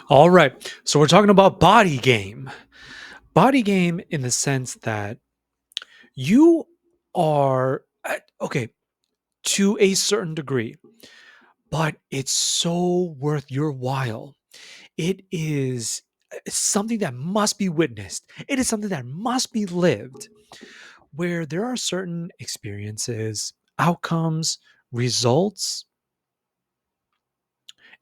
All right. So we're talking about body game. Body game in the sense that you are okay to a certain degree, but it's so worth your while. It is something that must be witnessed. It is something that must be lived where there are certain experiences, outcomes, results,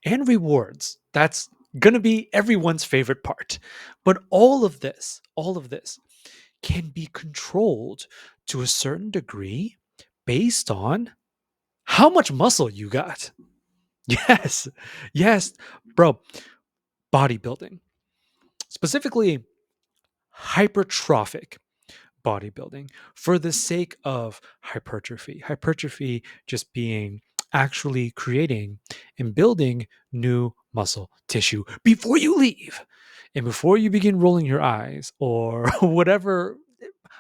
and rewards. That's going to be everyone's favorite part. But all of this can be controlled to a certain degree based on how much muscle you got. Yes. Yes, bro. Bodybuilding, specifically hypertrophic bodybuilding, for the sake of hypertrophy. Hypertrophy just being actually creating and building new muscle tissue before you leave and before you begin rolling your eyes or whatever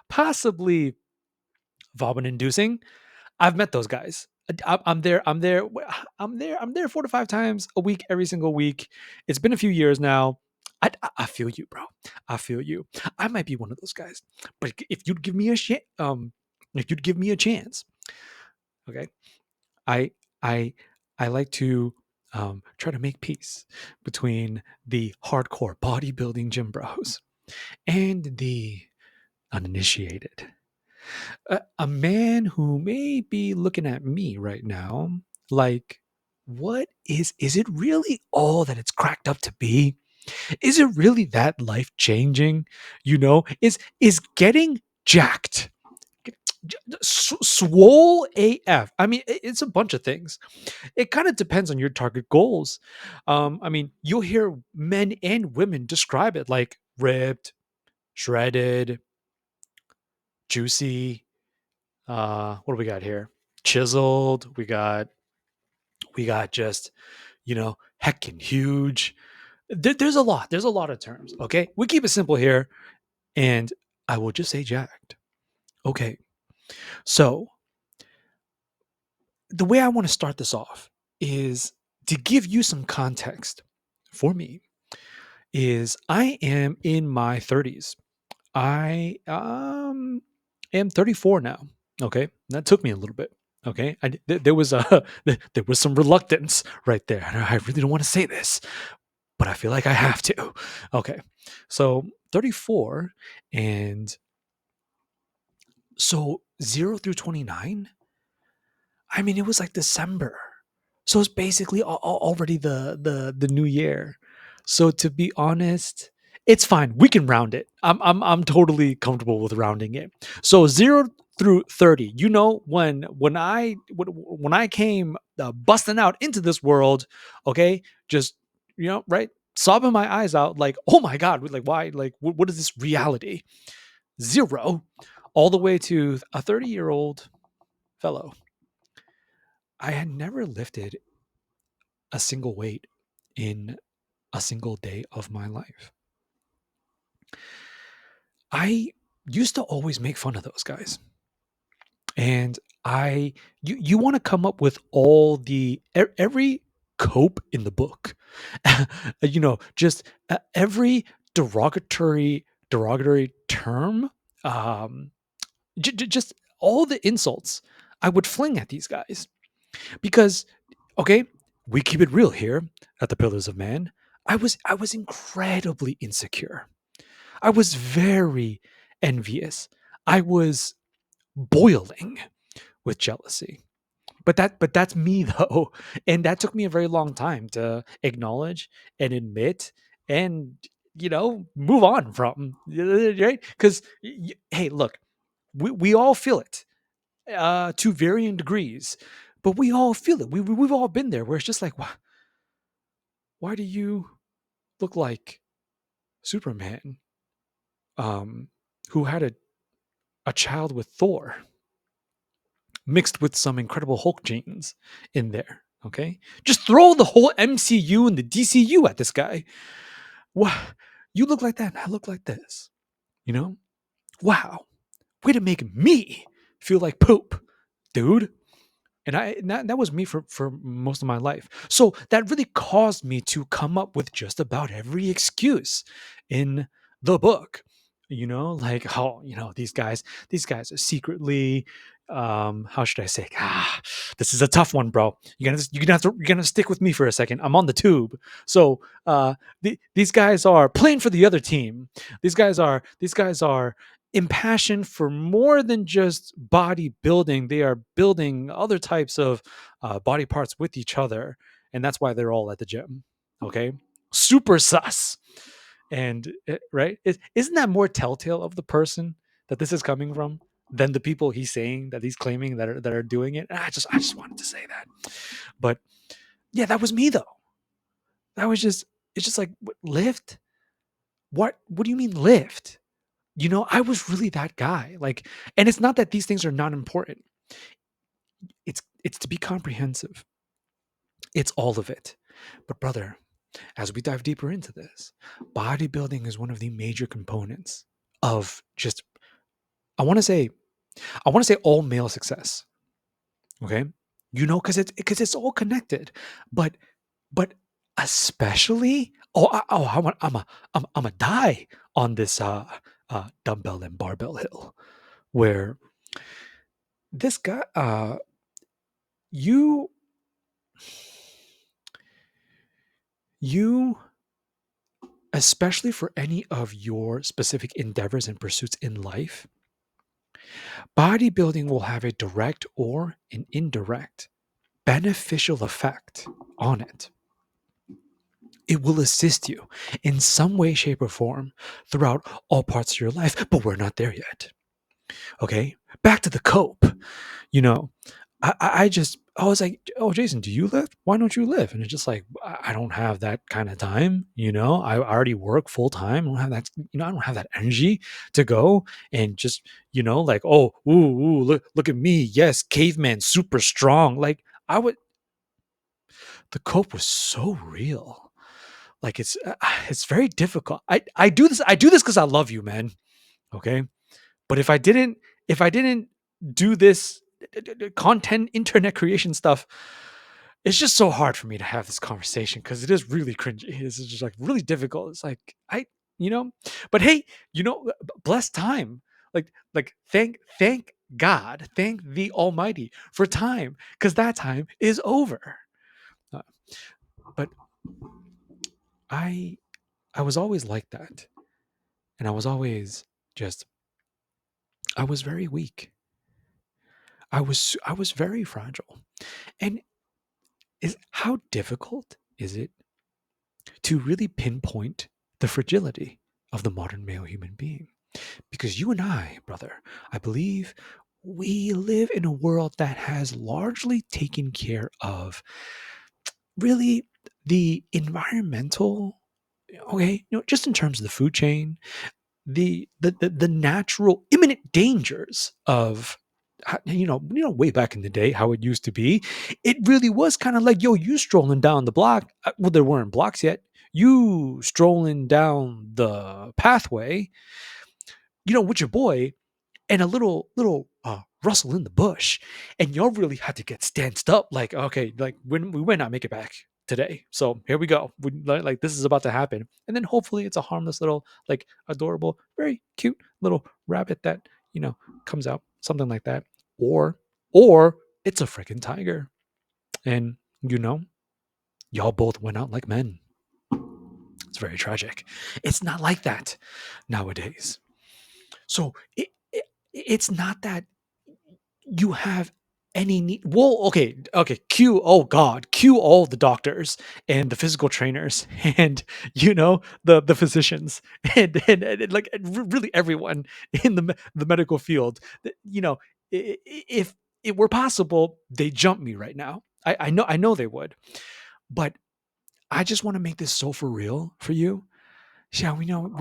possibly vomit inducing. I've met those guys. I'm there. I'm there. I'm there. I'm there 4 to 5 times a week, every single week. It's been a few years now. I feel you, bro. I feel you. I might be one of those guys, but if you'd give me a chance, okay. I I I like to try to make peace between the hardcore bodybuilding gym bros and the uninitiated. A man who may be looking at me right now like, what is it really all that it's cracked up to be? Is it really that life changing? Is getting jacked, swole AF. I mean, it's a bunch of things. It kind of depends on your target goals. I mean, you'll hear men and women describe it like ripped, shredded, juicy. What do we got here? Chiseled. We got just heckin' huge. There's a lot. There's a lot of terms. Okay, we keep it simple here, and I will just say jacked. Okay, so the way I want to start this off is to give you some context for me. Is I am in my 30s. I am 34 now. Okay, that took me a little bit. Okay, there was there was some reluctance right there. I really don't want to say this, but I feel like I have to. Okay, so 34, and so 0 through 29. I mean, it was like December, so it's basically already the new year. So to be honest, it's fine. We can round it. I'm totally comfortable with rounding it. So 0 through 30. When I came busting out into this world, okay, just right, sobbing my eyes out, like, oh my god, like why, like what is this reality? Zero, all the way to a 30-year-old fellow. I had never lifted a single weight in a single day of my life. I used to always make fun of those guys. And you want to come up with all every cope in the book. Just every derogatory term, um just all the insults I would fling at these guys. Because, okay, we keep it real here at the Pillars of Man. I was incredibly insecure. I was very envious. I was boiling with jealousy. But that's me though. And that took me a very long time to acknowledge and admit and move on from, right? Because hey, look, we all feel it to varying degrees, but we all feel it. We've all been there where it's just like, why do you look like Superman, um, who had a child with Thor mixed with some Incredible Hulk genes in there? Okay, just throw the whole MCU and the DCU at this guy. Wow, you look like that, and I look like this. You know, wow, way to make me feel like poop, dude. And that was me for most of my life. So that really caused me to come up with just about every excuse in the book. Like how these guys are secretly, how should I say, this is a tough one, bro. You're gonna stick with me for a second. I'm on the tube. So these guys are playing for the other team. These guys are impassioned for more than just bodybuilding. They are building other types of body parts with each other, and that's why they're all at the gym. Okay, super sus. And right, isn't that more telltale of the person that this is coming from than the people he's saying that he's claiming that are doing it? I just wanted to say that. But yeah, that was me though. That was just it's just like, lift. What do you mean lift? I was really that guy. Like, and it's not that these things are not important. It's to be comprehensive. It's all of it. But brother, as we dive deeper into this, bodybuilding is one of the major components of just, I want to say I want to say all male success. Okay? Because it's all connected. But especially, I'm a die on this dumbbell and barbell hill, where this guy, you you especially for any of your specific endeavors and pursuits in life, bodybuilding will have a direct or an indirect beneficial effect on it. It will assist you in some way, shape, or form throughout all parts of your life, but we're not there yet. Okay, back to the cope. You know, I was like, oh, Jason, do you live? Why don't you live? And it's just like, I don't have that kind of time. I already work full time. I don't have that. I don't have that energy to go and just, like, oh, look at me. Yes, caveman, super strong. Like, the cope was so real. Like, it's very difficult. I do this. I do this because I love you, man. Okay, but if I didn't do this content internet creation stuff, it's just so hard for me to have this conversation because it is really cringy. It's just like really difficult. It's like you know, but hey, blessed time. Like thank God, thank the Almighty for time, because that time is over. Uh, but I I was always like that, and I was always just I was very weak. I was very fragile. And is how difficult is it to really pinpoint the fragility of the modern male human being? Because you and I, brother, I believe we live in a world that has largely taken care of really the environmental, okay, just in terms of the food chain, the natural imminent dangers of way back in the day how it used to be. It really was kind of like, yo, you strolling down the block. Well, there weren't blocks yet. You strolling down the pathway, with your boy, and a little rustle in the bush, and y'all really had to get stanced up. Like, okay, like when we might not make it back today, so here we go. Like, this is about to happen, and then hopefully it's a harmless little, like, adorable, very cute little rabbit that comes out, something like that, or it's a freaking tiger, and y'all both went out like men. It's very tragic. It's not like that nowadays. So it's not that you have any need. Well, okay, cue all the doctors and the physical trainers and the physicians and like really everyone in the medical field. If it were possible, they jump me right now. I know they would, but I just want to make this so for real for you. Yeah, we know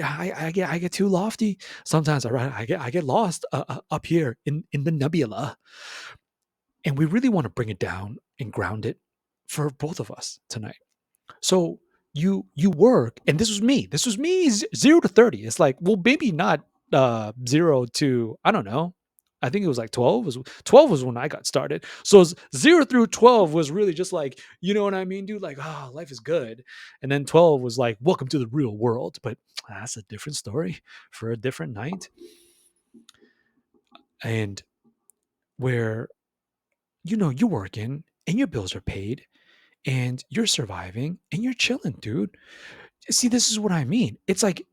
I get too lofty sometimes. I get lost up here in the nebula, and we really want to bring it down and ground it for both of us tonight. So you work, and this was me 0 to 30. It's like, well, maybe not 0 to, I don't know, I think it was like 12 was when I got started. So 0 through 12 was really just like, you know what I mean, dude? Like, oh, life is good. And then 12 was like, welcome to the real world. But that's a different story for a different night. And where, you're working and your bills are paid and you're surviving and you're chilling, dude. See, this is what I mean. It's like,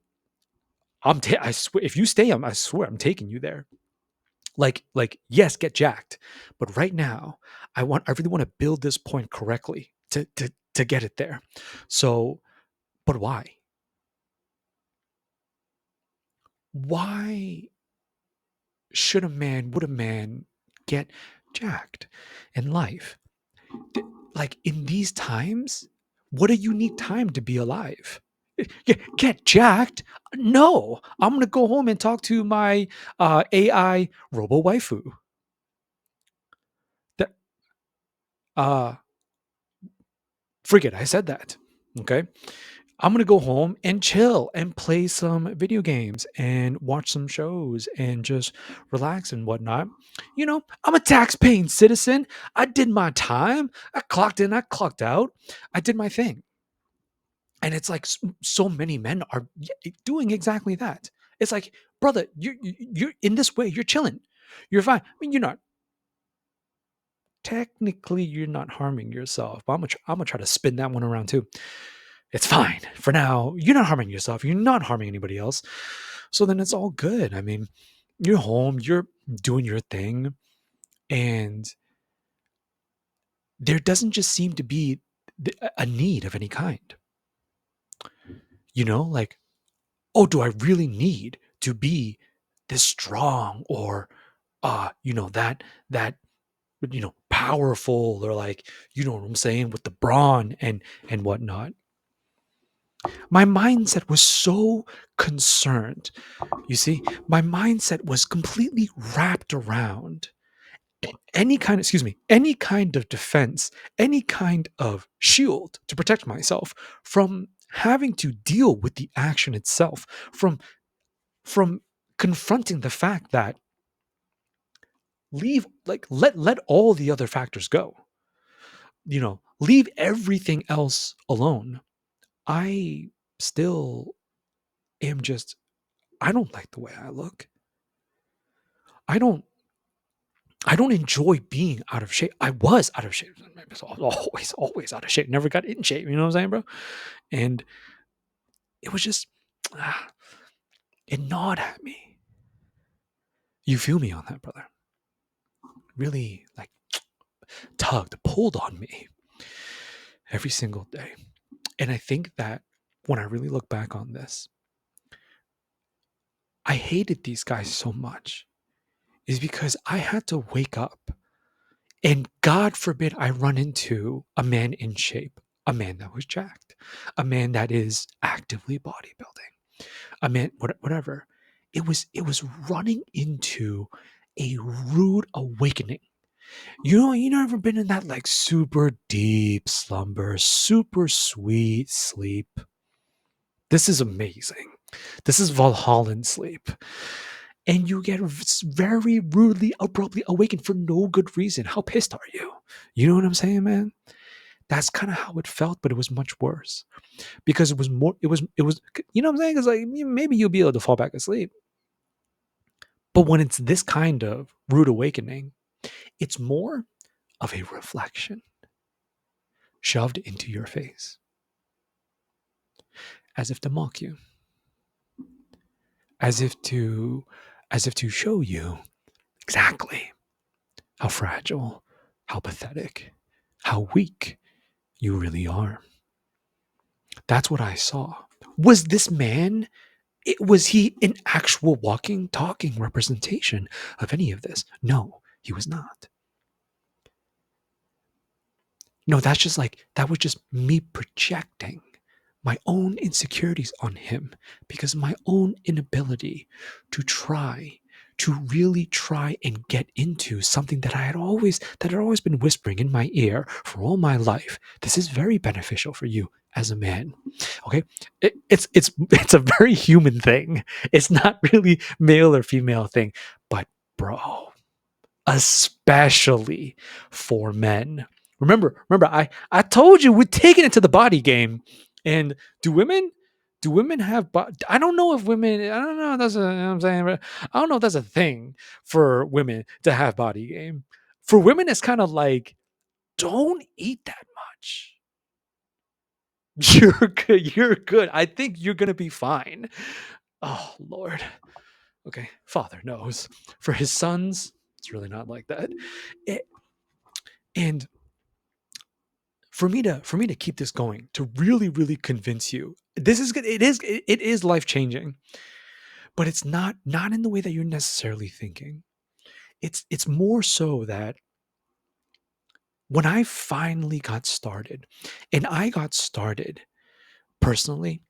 I swear, if you stay, I swear I'm taking you there. Like yes, get jacked, but right now I really want to build this point correctly to get it there. So, but why would a man get jacked in life? Like in these times, what a unique time to be alive. Get jacked? No, I'm gonna go home and talk to my AI robo waifu. That uh Forget I said that. Okay. I'm going to go home and chill and play some video games and watch some shows and just relax and whatnot. I'm a tax paying citizen. I did my time. I clocked in, I clocked out. I did my thing. And it's like so many men are doing exactly that. It's like, brother, you're in this way, you're chilling. You're fine. I mean, you're not harming yourself. But I'm gonna try to spin that one around too. It's fine for now. You're not harming yourself. You're not harming anybody else. So then it's all good. I mean, you're home, you're doing your thing, and there doesn't just seem to be a need of any kind. Like, oh, do I really need to be this strong or, that, powerful or like, you know what I'm saying, with the brawn and whatnot. My mindset was so concerned. You see, my mindset was completely wrapped around any kind of defense, any kind of shield to protect myself from having to deal with the action itself, from confronting the fact that let all the other factors go. Leave everything else alone. I still am just I don't like the way I look. I don't I don't enjoy being out of shape. I was out of shape. I was always out of shape. Never got in shape. You know what I'm saying, bro? And it was just, ah, it gnawed at me. You feel me on that, brother? Really, like, tugged, pulled on me every single day. And I think that when I really look back on this, I hated these guys so much is because I had to wake up and God forbid I run into a man in shape, a man that was jacked, a man that is actively bodybuilding, a man, whatever. It was running into a rude awakening. You know, ever been in that like super deep slumber, super sweet sleep? This is amazing. This is Valhallan sleep. And you get very rudely, abruptly awakened for no good reason. How pissed are you? You know what I'm saying, man? That's kind of how it felt, but it was much worse because it was more. It was. You know what I'm saying? It's like maybe you'll be able to fall back asleep, but when it's this kind of rude awakening, it's more of a reflection shoved into your face, as if to mock you, as if to, as if to show you exactly how fragile, how pathetic, how weak you really are. That's what I saw. Was this man, was he an actual walking, talking representation of any of this? No, he was not. No, that was just me projecting my own insecurities on him because my own inability to really try and get into something that had always been whispering in my ear for all my life. This is very beneficial for you as a man. Okay? It's a very human thing. It's not really male or female thing. But bro, especially for men. Remember, I told you we're taking it to the body game. And do women do women have I don't know if women, I don't know if that's a, you know what I'm saying, but I don't know if that's a thing for women to have body game. For women, it's kind of like, don't eat that much. You're good. You're good. I think you're gonna be fine. Oh Lord. Okay. Father knows. For his sons, it's really not like that. It, and for me to keep this going, to really, really convince you, this is good. It is life changing, but it's not in the way that you're necessarily thinking. It's more so that when I finally got started, and I got started personally,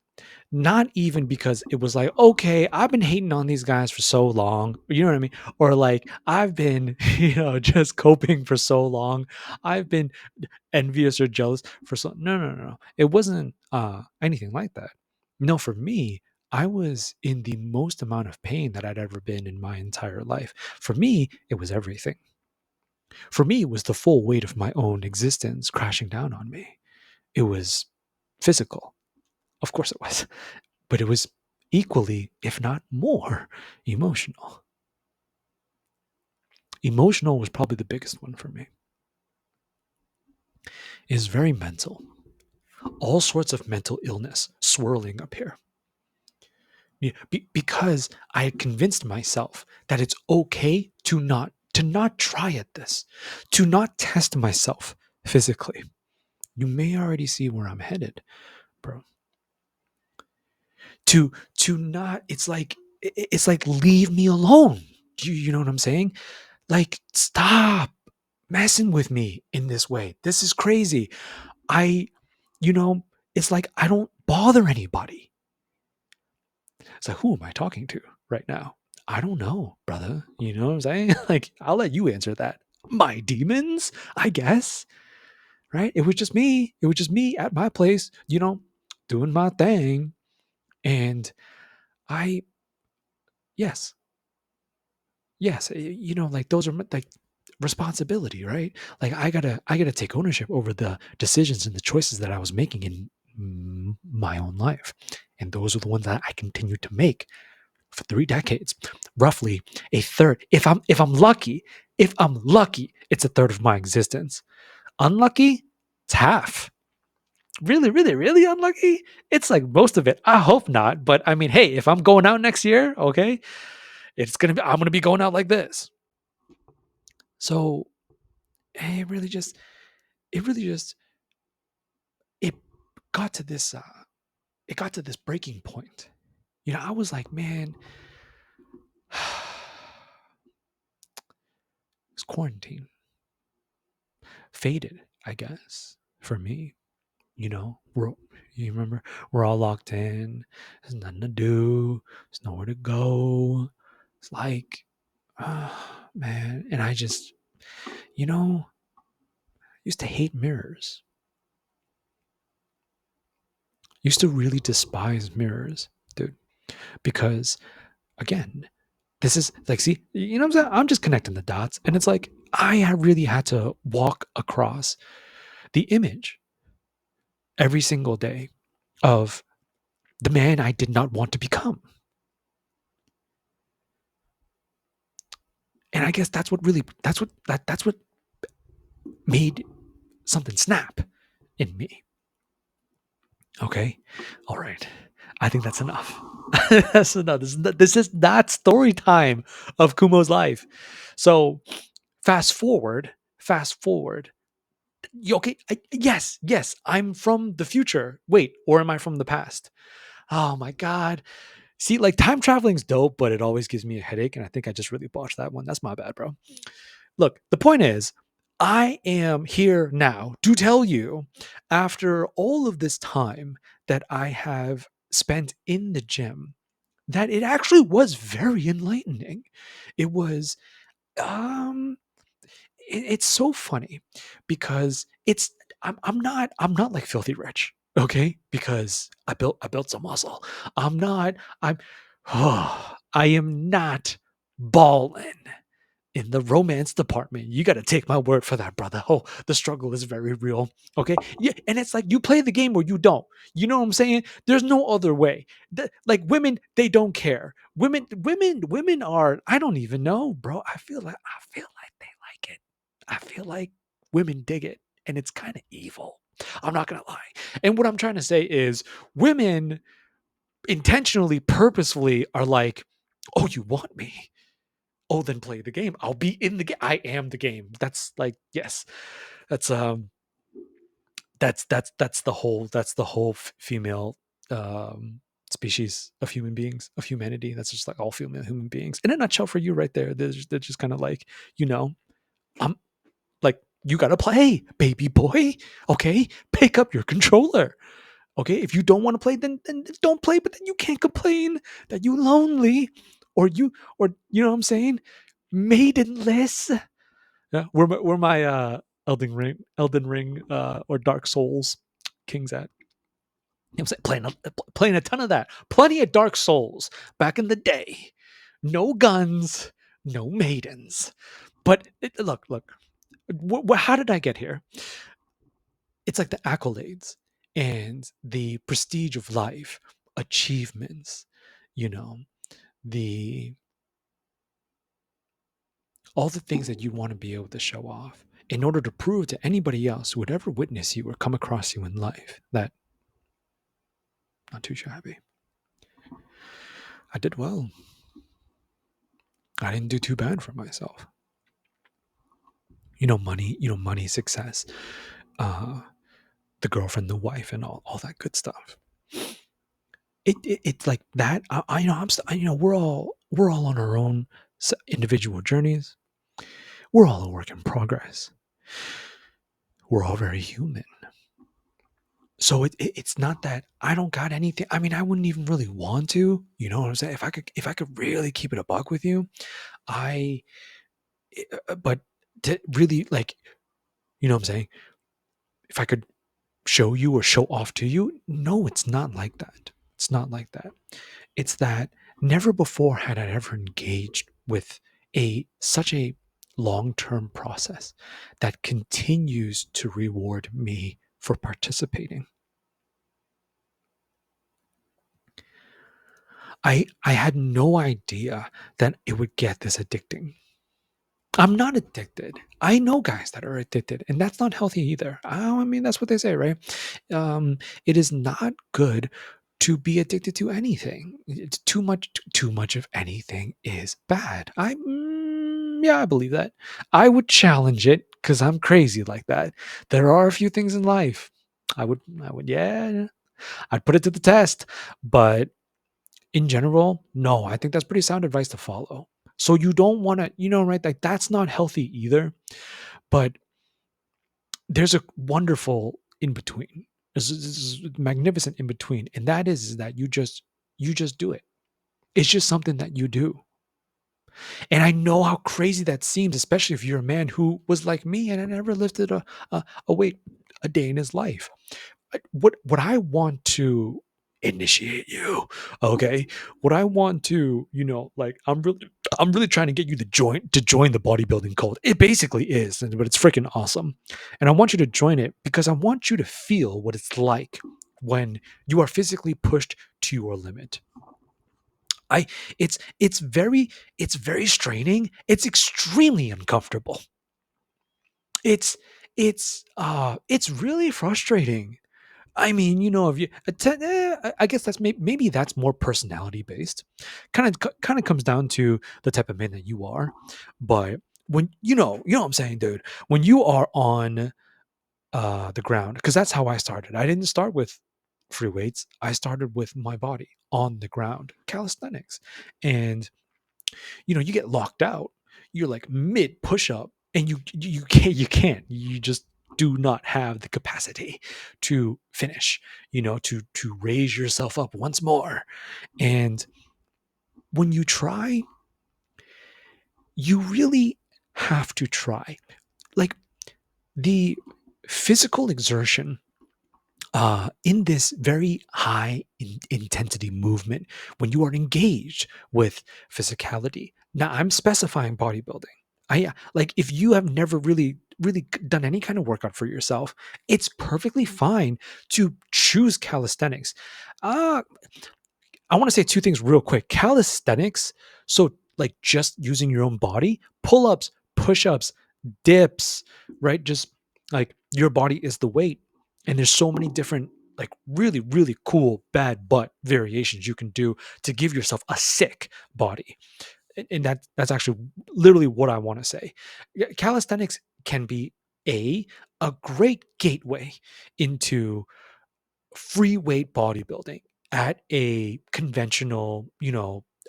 not even because it was like, okay, I've been hating on these guys for so long, you know what I mean? Or like, I've been, just coping for so long. I've been envious or jealous for so, no, no, no, no. It wasn't anything like that. No, for me, I was in the most amount of pain that I'd ever been in my entire life. For me, it was everything. For me, it was the full weight of my own existence crashing down on me. It was physical. Of course it was. But it was equally, if not more, emotional. Emotional was probably the biggest one for me. It is very mental. All sorts of mental illness swirling up here. Yeah, because I had convinced myself that it's okay to not try at this, to not test myself physically. You may already see where I'm headed, bro. To not, it's like leave me alone. You know what I'm saying? Like, stop messing with me in this way. This is crazy. I, you know, it's like I don't bother anybody. It's like, who am I talking to right now? I don't know, brother. You know what I'm saying? Like, I'll let you answer that. My demons, I guess. Right? It was just me. It was just me at my place, doing my thing. And I, yes, yes, like those are like responsibility, right? Like I gotta take ownership over the decisions and the choices that I was making in my own life, and those are the ones that I continue to make for 3 decades, roughly a third. If I'm lucky, it's a third of my existence. Unlucky, it's half. Really, really, really unlucky, it's like most of it. I hope not, but I mean, hey, if I'm going out next year, okay, I'm gonna be going out like this. So it really just it really just it got to this breaking point. I was like, man, it's quarantine faded, I guess, for me. We're you remember, we're all locked in. There's nothing to do. There's nowhere to go. It's like, man, and I just, you know, used to hate mirrors. Used to really despise mirrors, dude, because again, this is like, see, you know what I'm saying? I'm just connecting the dots. And it's like, really had to walk across the image every single day of the man I did not want to become. And I guess that's what made something snap in me. Okay. All right. I think that's enough. That's enough. This is not story time of Kumo's life. So fast forward. Okay. Yes. I'm from the future. Wait, or am I from the past? Oh my God. See, like time traveling's dope, but it always gives me a headache. And I think I just really botched that one. That's my bad, bro. Look, the point is, I am here now to tell you, after all of this time that I have spent in the gym, that it actually was very enlightening. It was, um, it's so funny because I'm not like filthy rich, okay? Because I built some muscle. I'm I am not balling in the romance department. You got to take my word for that, brother. Oh, the struggle is very real. Okay. Yeah. And it's like you play the game or you don't. You know what I'm saying? There's no other way. Like women, they don't care. Women are, I don't even know, bro. I feel like they like it. I feel like women dig it. And it's kind of evil. I'm not going to lie. And what I'm trying to say is women intentionally, purposefully are like, oh, you want me? Oh, then play the game. I'll be in the game. I am the game. That's like, yes. That's that's the whole female species of human beings, of humanity. That's just like all female human beings. In a nutshell for you right there. They're just kind of like, you know, I'm like, you gotta play, baby boy. Okay. Pick up your controller. Okay, if you don't want to play, then don't play. But then you can't complain that you lonely, or you know what I'm saying, maidenless. Yeah, where my Elden Ring, or Dark Souls kings at. You know what I'm saying, playing a ton of that, plenty of Dark Souls back in the day. No guns, no maidens. But look, how did I get here? It's like the accolades and the prestige of life, achievements, you know, the all the things that you want to be able to show off in order to prove to anybody else who would ever witness you or come across you in life that not too shabby. I did well. I didn't do too bad for myself. Money, success, uh, the girlfriend, the wife, and all that good stuff. It's like that. We're all on our own individual journeys. We're all a work in progress. We're all very human. So it's not that I don't got anything. I mean, I wouldn't even really want to. You know what I'm saying? If I could really keep it a buck with you, I. But to really, like, you know what I'm saying? If I could show you or show off to you, no, it's not like that. It's not like that. It's that never before had I ever engaged with such a long-term process that continues to reward me for participating. I had no idea that it would get this addicting. I'm not addicted. I know guys that are addicted, and that's not healthy either. I mean, that's what they say, right? It is not good to be addicted to anything. It's too much of anything is bad. Yeah, I believe that. I would challenge it because I'm crazy like that. There are a few things in life yeah, I'd put it to the test, but in general, no, I think that's pretty sound advice to follow. So you don't want to, right? Like that's not healthy either. But there's a wonderful in between. There's a magnificent in between, and that is that you just do it. It's just something that you do. And I know how crazy that seems, especially if you're a man who was like me and I never lifted a weight a day in his life. What I want to initiate you, okay? What I want to, like I'm really trying to get you to join the bodybuilding cult. It basically is, but it's freaking awesome. And I want you to join it because I want you to feel what it's like when you are physically pushed to your limit. I it's very straining. It's extremely uncomfortable. It's really frustrating. I mean, if you I guess that's maybe that's more personality based. Kind of comes down to the type of man that you are. But when you know what I'm saying, dude. When you are on the ground, because that's how I started. I didn't start with free weights. I started with my body on the ground, calisthenics, and you get locked out. You're like mid push up, and you just do not have the capacity to finish. To raise yourself up once more. And when you try, you really have to try. Like the physical exertion in this very high intensity movement, when you are engaged with physicality. Now, I'm specifying bodybuilding. Like if you have never really done any kind of workout for yourself, it's perfectly fine to choose calisthenics. Uh I want to say two things real quick. Calisthenics, so like just using your own body, pull-ups, push-ups, dips, right? Just like your body is the weight. And there's so many different like really cool bad butt variations you can do to give yourself a sick body. And that's actually literally what I want to say. Calisthenics can be a great gateway into free weight bodybuilding at a conventional,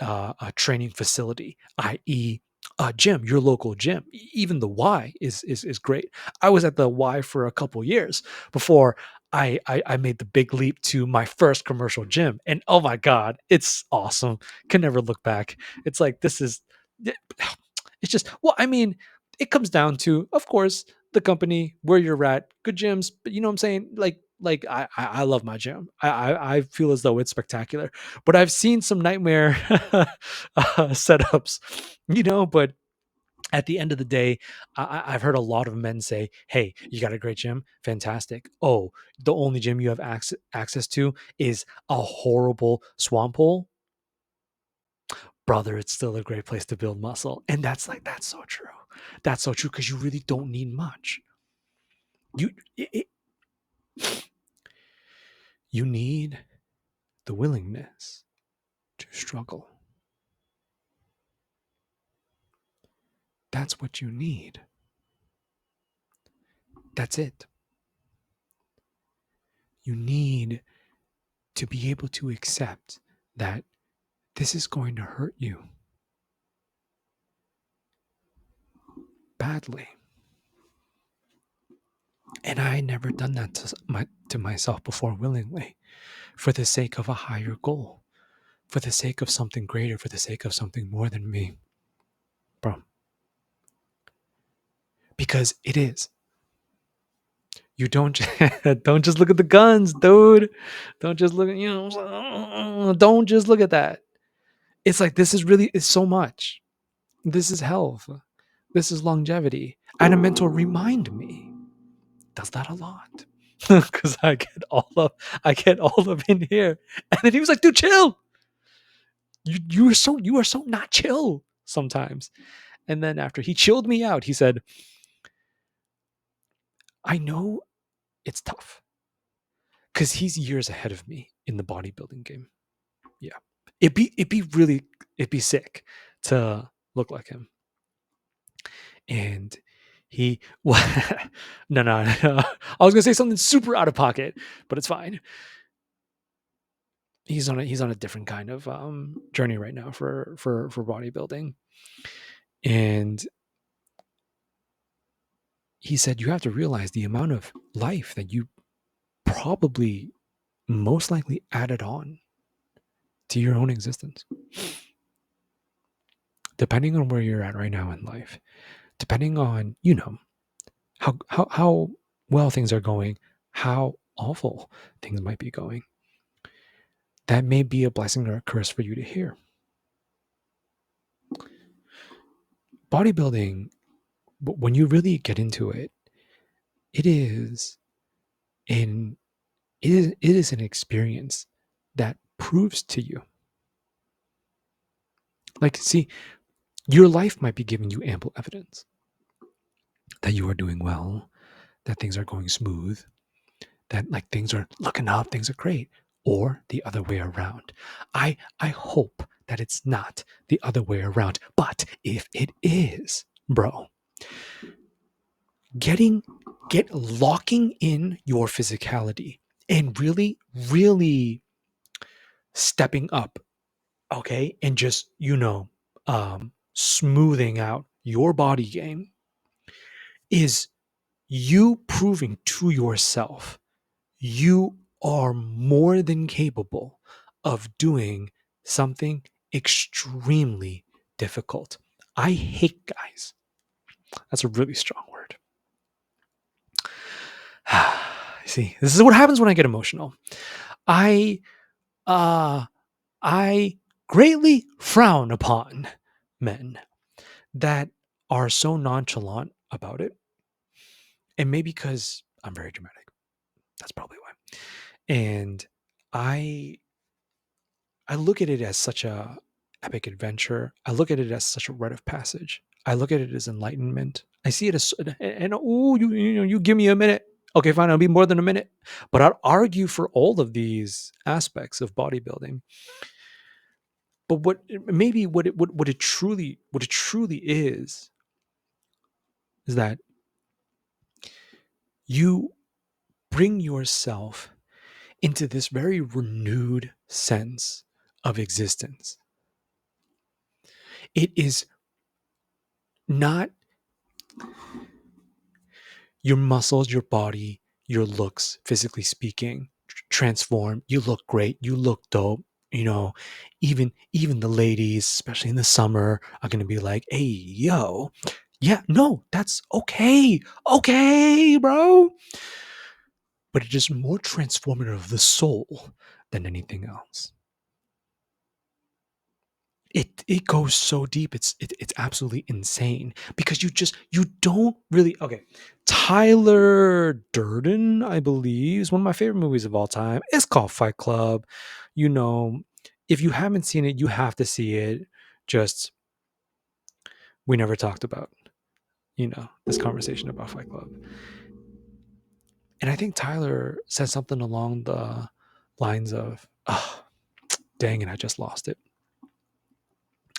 a training facility, i.e., a gym, your local gym. Even the Y is great. I was at the Y for a couple years before I made the big leap to my first commercial gym, and oh my god, it's awesome. Can never look back. It's like this is, it's just well, I mean, it comes down to, of course, the company where you're at, good gyms, but you know what I'm saying? Like I love my gym. I feel as though it's spectacular. But I've seen some nightmare setups, but at the end of the day, I've heard a lot of men say, "Hey, you got a great gym, fantastic. Oh, the only gym you have access to is a horrible swamp hole, brother. It's still a great place to build muscle." And that's so true. That's so true because you really don't need much. You you need the willingness to struggle. That's what you need. That's it. You need to be able to accept that this is going to hurt you badly. And I had never done that to myself before willingly, for the sake of a higher goal, for the sake of something greater, for the sake of something more than me. Bro, because it is. You don't don't just look at the guns, dude. Don't just look at, don't just look at that. It's like this is really, it's so much. This is health. This is longevity. And a mentor remind me does that a lot. Cause I get all of in here. And then he was like, dude, chill. You are so not chill sometimes. And then after he chilled me out, he said, I know it's tough. Cause he's years ahead of me in the bodybuilding game. Yeah. It'd be sick to look like him. And he well, no. I was gonna say something super out of pocket, but it's fine. He's on a different kind of journey right now for bodybuilding. And he said you have to realize the amount of life that you probably most likely added on to your own existence. Depending on where you're at right now in life, depending on, how well things are going, how awful things might be going. That may be a blessing or a curse for you to hear. Bodybuilding, but when you really get into it, it is an it is an experience that proves to you. Like, see, your life might be giving you ample evidence that you are doing well, that things are going smooth, that like things are looking up, things are great, or the other way around. I hope that it's not the other way around. But if it is, bro, get locking in your physicality and really stepping up, okay, and just smoothing out your body game is you proving to yourself you are more than capable of doing something extremely difficult. I hate guys. That's a really strong word. See, this is what happens when I get emotional. I uh I greatly frown upon men that are so nonchalant about it. And maybe because I'm very dramatic. That's probably why. And I I look at it as such a epic adventure. I look at it as such a rite of passage. I look at it as enlightenment. I see it as and oh, you give me a minute. Okay, fine, it'll be more than a minute. But I'd argue for all of these aspects of bodybuilding. But what it truly is that you bring yourself into this very renewed sense of existence. It is not your muscles, your body, your looks, physically speaking, transform. You look great. You look dope. You know, even the ladies, especially in the summer, are gonna be like, "Hey, yo, yeah, no, that's okay, okay, bro." But it is more transformative of the soul than anything else. It goes so deep. It's absolutely insane because you don't really okay. Tyler Durden, I believe, is one of my favorite movies of all time. It's called Fight Club. You know, if you haven't seen it, you have to see it. Just we never talked about, this conversation about Fight Club. And I think Tyler said something along the lines of, oh, dang it, I just lost it.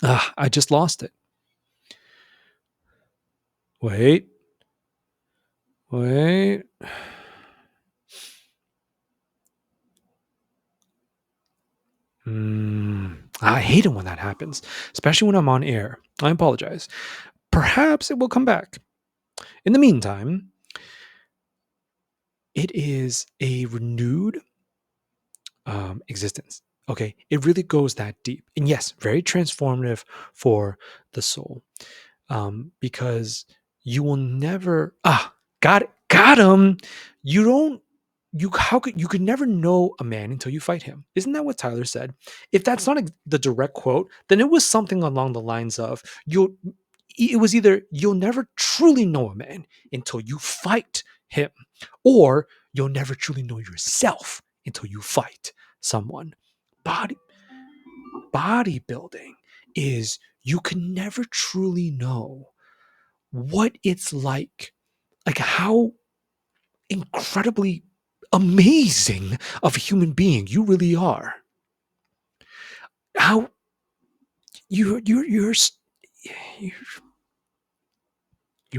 I just lost it. Wait. Wait. I hate it when that happens, especially when I'm on air. I apologize. Perhaps it will come back. In the meantime, it is a renewed existence. Okay. It really goes that deep. And yes, very transformative for the soul, because you will never, got him. You don't, you could never know a man until you fight him. Isn't that what Tyler said? If that's not the direct quote, then it was something along the lines of it was either you'll never truly know a man until you fight him, or you'll never truly know yourself until you fight someone. Body Bodybuilding is you can never truly know what it's like how incredibly amazing of a human being you really are. How you're you're, you're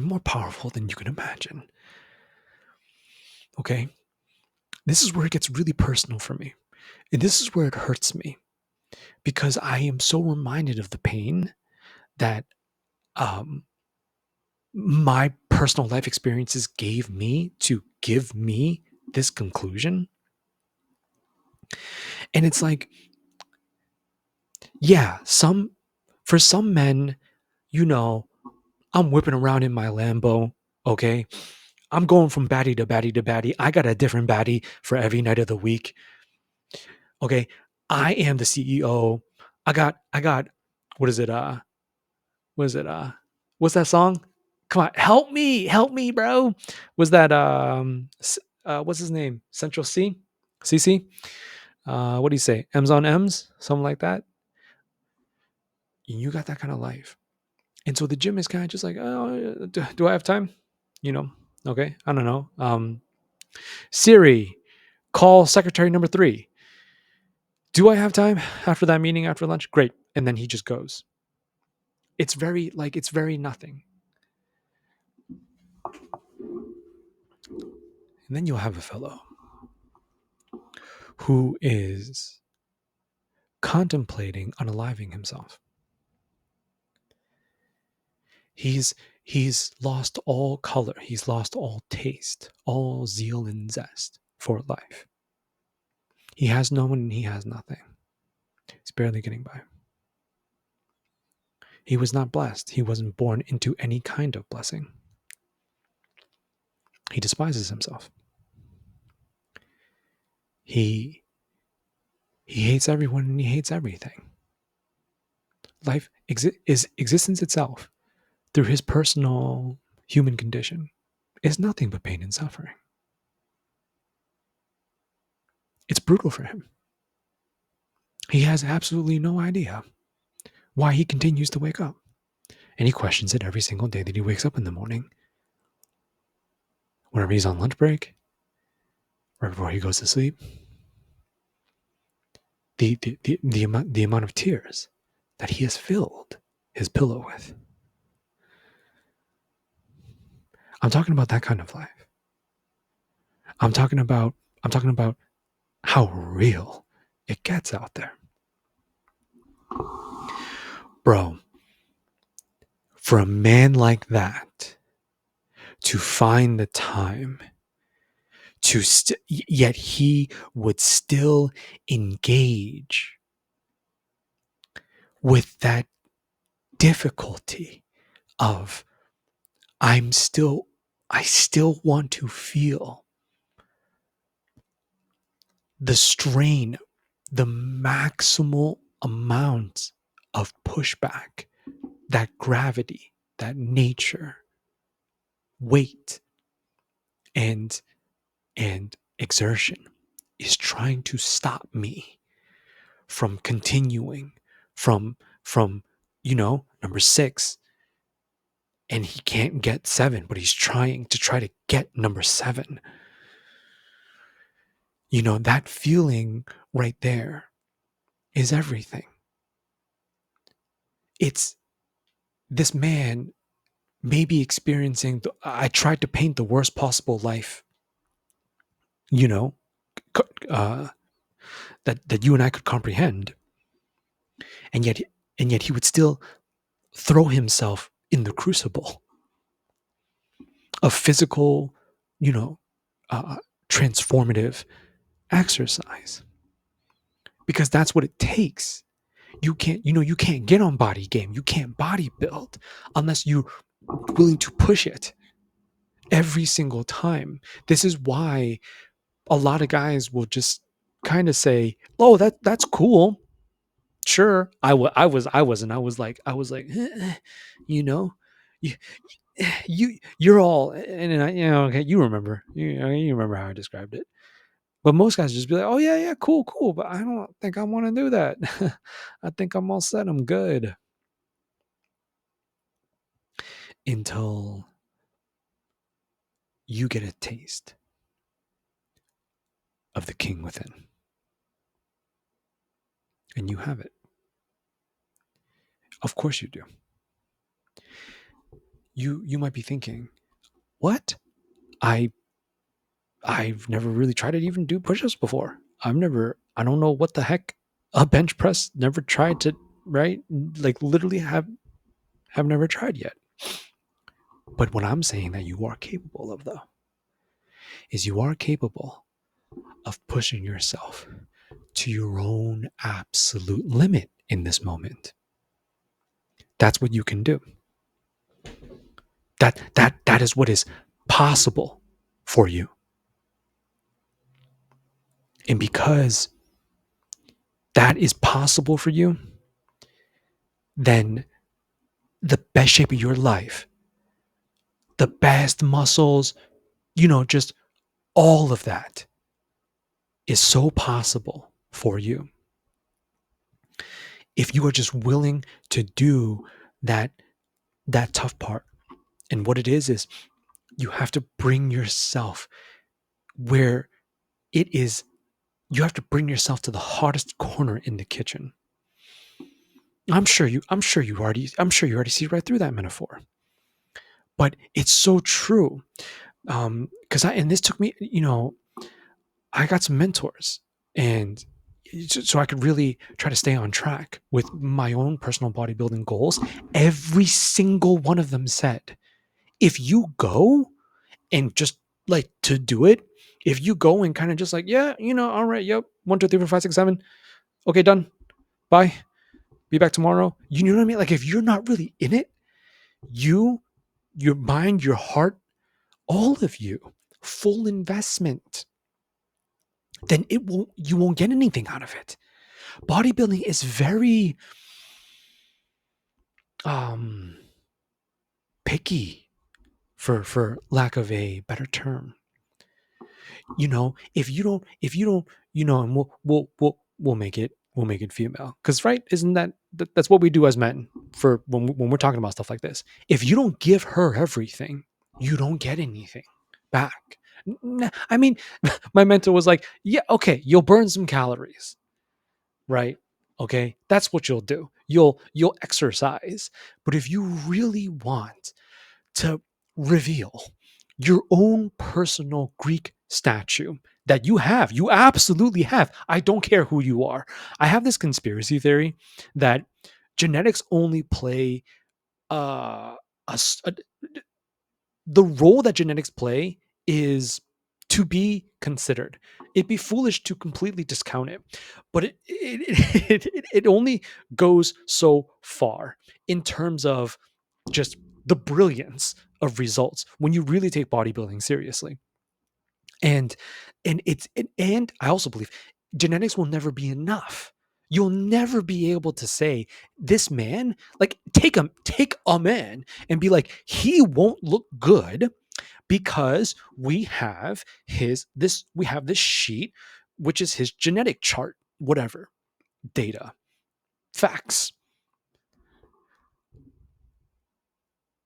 more powerful than you can imagine. Okay, this is where it gets really personal for me, and this is where it hurts me because I am so reminded of the pain that um, my personal life experiences gave me to give me this conclusion. And it's like, yeah, for some men, you know, I'm whipping around in my Lambo, okay? I'm going from baddie to baddie to baddie. I got a different baddie for every night of the week. Okay. I am the CEO. I got what is it? What is it? What's that song? Come on, help me, bro. Was that what's his name? Central C? CC? What do you say? M's on M's? Something like that. You got that kind of life. And so the gym is kind of just like, oh, do I have time? You know, okay. I don't know. Siri, call secretary number 3. Do I have time after that meeting after lunch? Great. And then he just goes. It's very nothing. And then you'll have a fellow who is contemplating unaliving himself. He's lost all color, he's lost all taste, all zeal and zest for life. He has no one and he has nothing. He's barely getting by. He was not blessed. He wasn't born into any kind of blessing. He despises himself. He hates everyone and he hates everything. Life is existence itself through his personal human condition is nothing but pain and suffering. It's brutal for him. He has absolutely no idea why he continues to wake up. And he questions it every single day that he wakes up in the morning. Whenever he's on lunch break, right before he goes to sleep. The amount of tears that he has filled his pillow with. I'm talking about that kind of life. I'm talking about how real it gets out there. Bro, for a man like that to find the time to yet he would still engage with that difficulty of I still want to feel the strain, the maximal amount of pushback, that gravity, that nature, weight, and exertion is trying to stop me from continuing from number 6, and he can't get 7, but he's trying to get number 7. That feeling right there is everything. It's this man may be experiencing I tried to paint the worst possible life, uh, that you and I could comprehend, and yet he would still throw himself in the crucible of physical, you know, uh, transformative exercise, because that's what it takes. You can't get on body game. You can't body build unless you're willing to push it every single time. This is why a lot of guys will just kind of say, "Oh, that's cool. Sure." I wasn't. I was like, you know, you, you're all, and I, okay, you remember, you remember how I described it. But most guys just be like, "Oh yeah, yeah, cool, cool," but I don't think I want to do that. I think I'm all set. I'm good. Until you get a taste of the king within, and you have it. Of course you do. You might be thinking, "What? I I've never really tried to even do push-ups before. I don't know what the heck a bench press, never tried to, right? Like literally have never tried yet." But what I'm saying that you are capable of, though, is you are capable of pushing yourself to your own absolute limit in this moment. That's what you can do. That is what is possible for you. And because that is possible for you, then the best shape of your life, the best muscles, just all of that is so possible for you. If you are just willing to do that tough part. And what it is you have to bring yourself where it is, you have to bring yourself to the hottest corner in the kitchen. I'm sure you already see right through that metaphor. But it's so true. And this took me, I got some mentors, and so I could really try to stay on track with my own personal bodybuilding goals. Every single one of them said, if you go and just like to do it, if you go and kind of just like, yeah, all right, yep, 1, 2, 3, 4, 5, 6, 7, okay, done, bye, be back tomorrow. You know what I mean? Like if you're not really in it, your mind, your heart, all of you, full investment, then you won't get anything out of it. Bodybuilding is very picky, for lack of a better term. If you don't, and we'll make it female, because right, isn't that's what we do as men, for when we're talking about stuff like this. If you don't give her everything, you don't get anything back. I mean, my mentor was like, yeah, okay, you'll burn some calories, right? Okay, that's what you'll do. You'll exercise. But if you really want to reveal your own personal Greek statue that you absolutely have. I don't care who you are. I have this conspiracy theory that genetics only play uh, a, the role that genetics play is to be considered. It'd be foolish to completely discount it, but it only goes so far in terms of just the brilliance of results when you really take bodybuilding seriously. And and I also believe genetics will never be enough. You'll never be able to say this man, like take a man and be like, he won't look good because we have this sheet, which is his genetic chart, whatever, data, facts.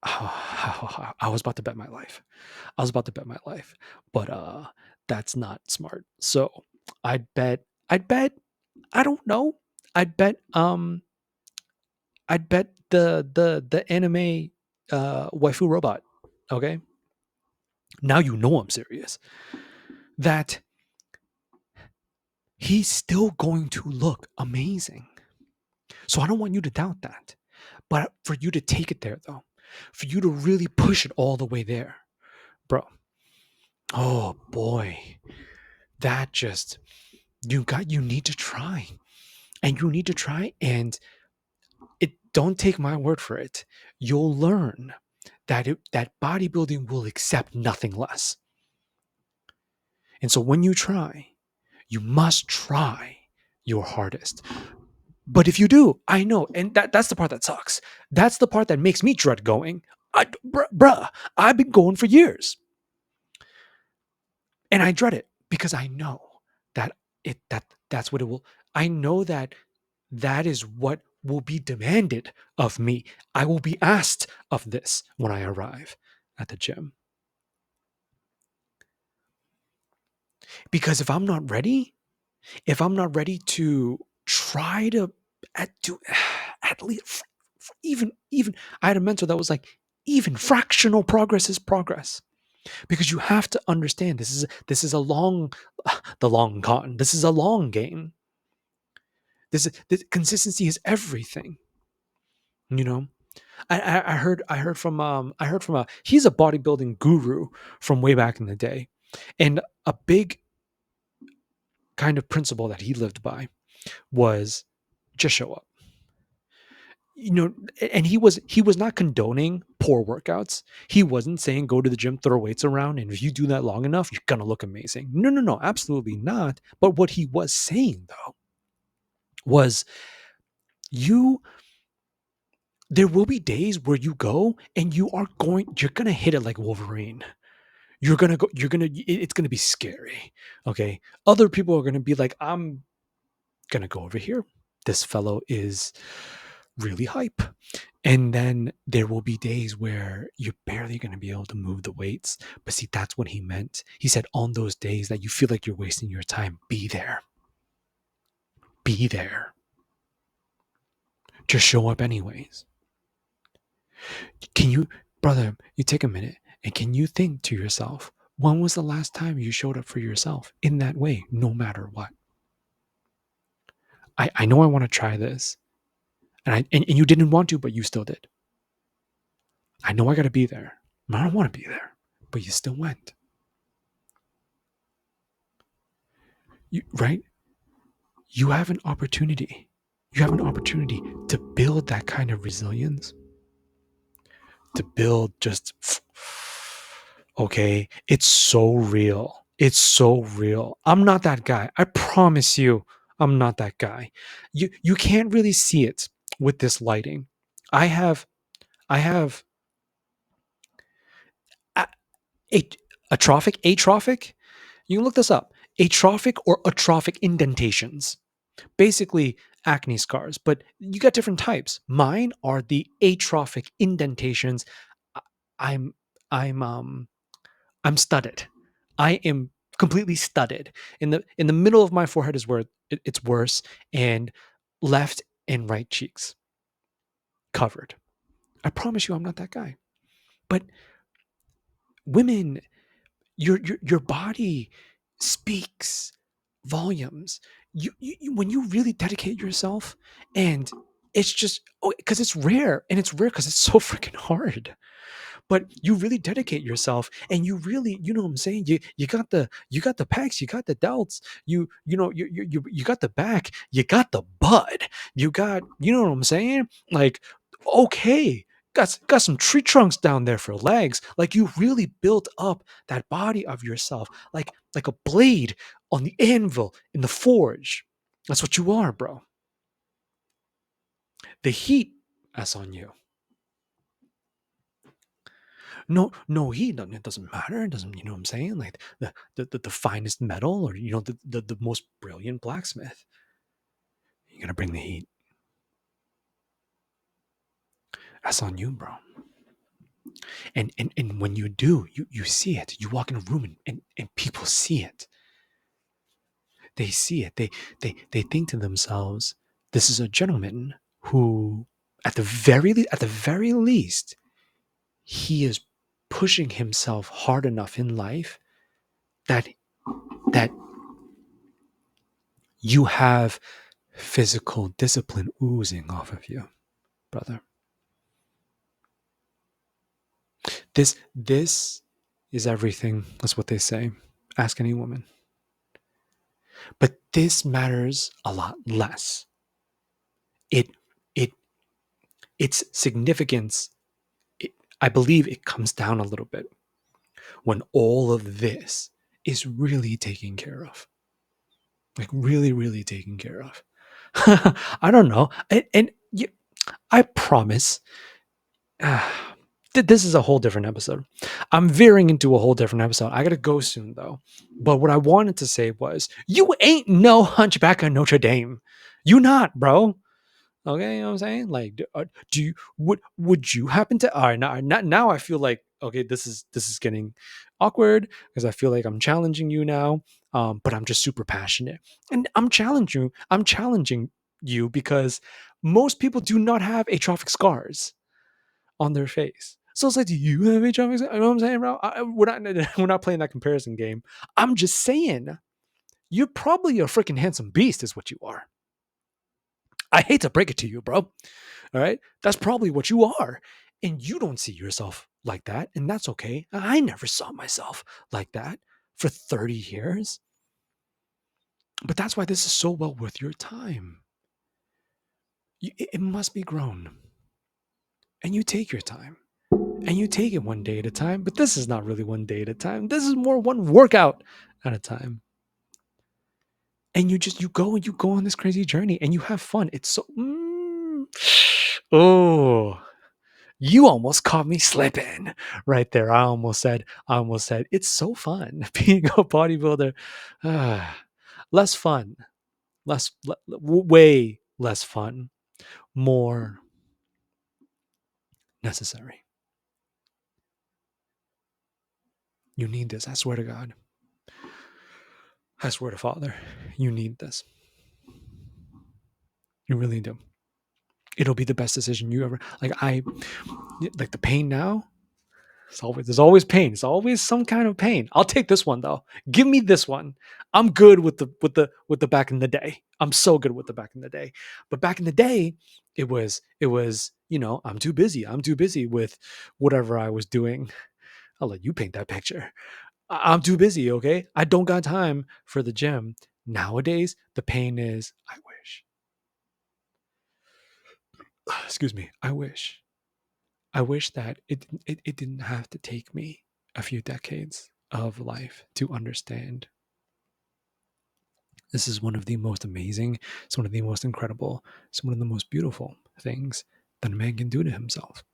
I was about to bet my life. I was about to bet my life, but that's not smart. So I'd bet I don't know. I'd bet I'd bet the anime waifu robot. Okay? Now you know I'm serious. That he's still going to look amazing. So I don't want you to doubt that. But for you to take it there though, for you to really push it all the way there, bro. Oh boy. That just you need to try. And you need to try, and it don't take my word for it. You'll learn that bodybuilding will accept nothing less. And so when you try, you must try your hardest. But if you do, I know, and that's the part that sucks. That's the part that makes me dread going. Bruh, I've been going for years, and I dread it because I know that that's what it will. I know that that is what will be demanded of me. I will be asked of this when I arrive at the gym. Because if I'm not ready to try to do at least even I had a mentor that was like, even fractional progress is progress. Because you have to understand this is a long the long con. This is a long game. This consistency is everything. You know, I heard from a he's a bodybuilding guru from way back in the day, and a big kind of principle that he lived by was just show up. And he was not condoning poor workouts. He wasn't saying go to the gym, throw weights around, and if you do that long enough, you're gonna look amazing. No, no, no, absolutely not. But what he was saying though was, you there will be days where you go and you're gonna hit it like Wolverine. It's gonna be scary. Okay. Other people are gonna be like, I'm gonna go over here. This fellow is really hype. And then there will be days where you're barely going to be able to move the weights. But see, that's what he meant. He said, on those days that you feel like you're wasting your time, be there. Be there. Just show up anyways. Can you, brother, you take a minute and can you think to yourself, when was the last time you showed up for yourself in that way, no matter what? I know I want to try this. And you didn't want to, but you still did. I know I got to be there. I don't want to be there, but you still went. Right? You have an opportunity. You have an opportunity to build that kind of resilience, to build just, okay, it's so real. It's so real. I'm not that guy. I promise you, I'm not that guy. You can't really see it with this lighting. I have A- atrophic. You can look this up. Atrophic or atrophic indentations. Basically acne scars, but you got different types. Mine are the atrophic indentations. I- I'm I'm I'm studded. I am completely studded. In the middle of my forehead is where it's worse, and left and right cheeks covered. I promise you I'm not that guy. But women, your body speaks volumes. When you really dedicate yourself, and it's just, oh, because it's rare, and it's rare because it's so freaking hard. But you really dedicate yourself, and you really, you know what I'm saying, you got the pecs, you got the delts, you got the back, you got the butt, you got, you know what I'm saying, like, okay, got some tree trunks down there for legs. Like, you really built up that body of yourself, like a blade on the anvil in the forge. That's what you are, bro. The heat, that's on you. No heat. It doesn't matter. It doesn't, you know what I'm saying? Like the finest metal, or the most brilliant blacksmith. You gotta bring the heat. That's on you, bro. And when you do, you see it. You walk in a room, and people see it. They see it. They think to themselves, this is a gentleman who, at the very least, he is pushing himself hard enough in life that that you have physical discipline oozing off of you, brother. This is everything. That's what they say. Ask any woman. But this matters a lot less. It it its significance, it, I believe it comes down a little bit when all of this is really taken care of. Like, really, really taken care of. I don't know. And I promise, this is a whole different episode. I'm veering into a whole different episode. I gotta go soon though. But what I wanted to say was, you ain't no Hunchback of Notre Dame. You not, bro. Okay, you know what I'm saying? Like, do you would you happen to? All right, now I feel like, okay, this is getting awkward because I feel like I'm challenging you now. But I'm just super passionate, and I'm challenging you because most people do not have atrophic scars on their face. So it's like, do you have atrophic scars? You know what I'm saying, bro? We're not playing that comparison game. I'm just saying, you're probably a freaking handsome beast, is what you are. I hate to break it to you, bro. All right. That's probably what you are. And you don't see yourself like that. And that's okay. I never saw myself like that for 30 years. But that's why this is so well worth your time. It must be grown. And you take your time. And you take it one day at a time. But this is not really one day at a time. This is more one workout at a time. And you go on this crazy journey, and you have fun. It's so oh, you almost caught me slipping right there. I almost said, it's so fun being a bodybuilder. Ah, less fun, way less fun, more necessary. You need this. I swear to God. I swear to Father, you need this. You really do. It'll be the best decision you ever, like the pain now. There's always pain. It's always some kind of pain. I'll take this one though. Give me this one. I'm good with the back in the day. I'm so good with the back in the day. But back in the day, it was I'm too busy. I'm too busy with whatever I was doing. I'll let you paint that picture. I'm too busy, okay? I don't got time for the gym. Nowadays, the pain is, I wish. Excuse me. I wish that it didn't have to take me a few decades of life to understand. This is one of the most amazing, it's one of the most incredible, it's one of the most beautiful things that a man can do to himself.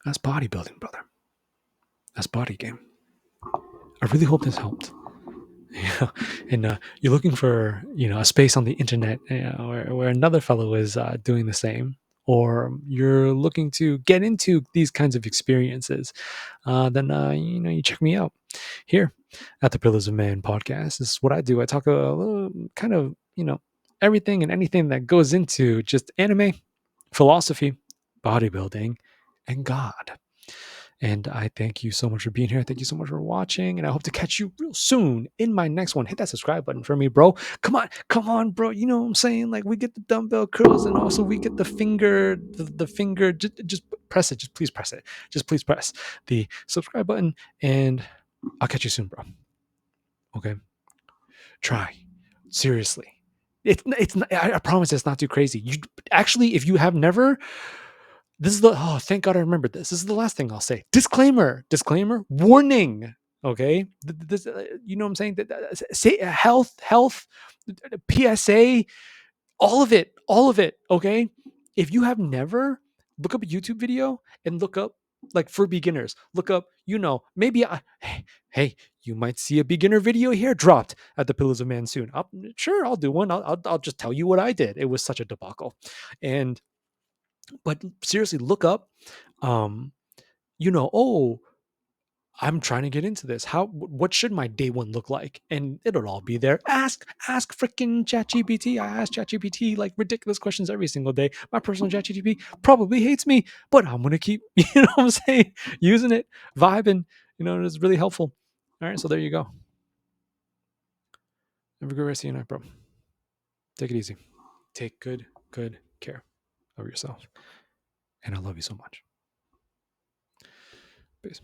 That's bodybuilding, brother. That's Body Game. I really hope this helped. Yeah, and you're looking for a space on the internet where another fellow is doing the same, or you're looking to get into these kinds of experiences, then you check me out here at the Pillars of Man podcast. This is what I do. I talk a little kind of everything and anything that goes into just anime, philosophy, bodybuilding, and God. And I thank you so much for being here. Thank you so much for watching. And I hope to catch you real soon in my next one. Hit that subscribe button for me, bro. Come on, bro. You know what I'm saying? Like we get the dumbbell curls and also we get the finger, the finger. Just press it. Just please press it. Just please press the subscribe button. And I'll catch you soon, bro. Okay. Try. Seriously. It's not, I promise it's not too crazy. You actually, if you have never, this is the thank God I remembered this. This is the last thing I'll say. Disclaimer, warning. Okay, this you know what I'm saying. Say health, PSA, all of it. Okay, if you have never look up a YouTube video and look up like for beginners, look up maybe hey you might see a beginner video here dropped at the Pillars of Man soon. I'll do one. I'll just tell you what I did. It was such a debacle, and but seriously look up um oh, I'm trying to get into this. What should my day one look like? And it'll all be there. Ask freaking ChatGPT. I ask ChatGPT like ridiculous questions every single day. My personal ChatGPT probably hates me, but I'm gonna keep what I'm saying, using it, vibing. It's really helpful. All right, so there you go. Have a good rest of your night, bro. Take it easy. Take good care of yourself. And I love you so much. Peace.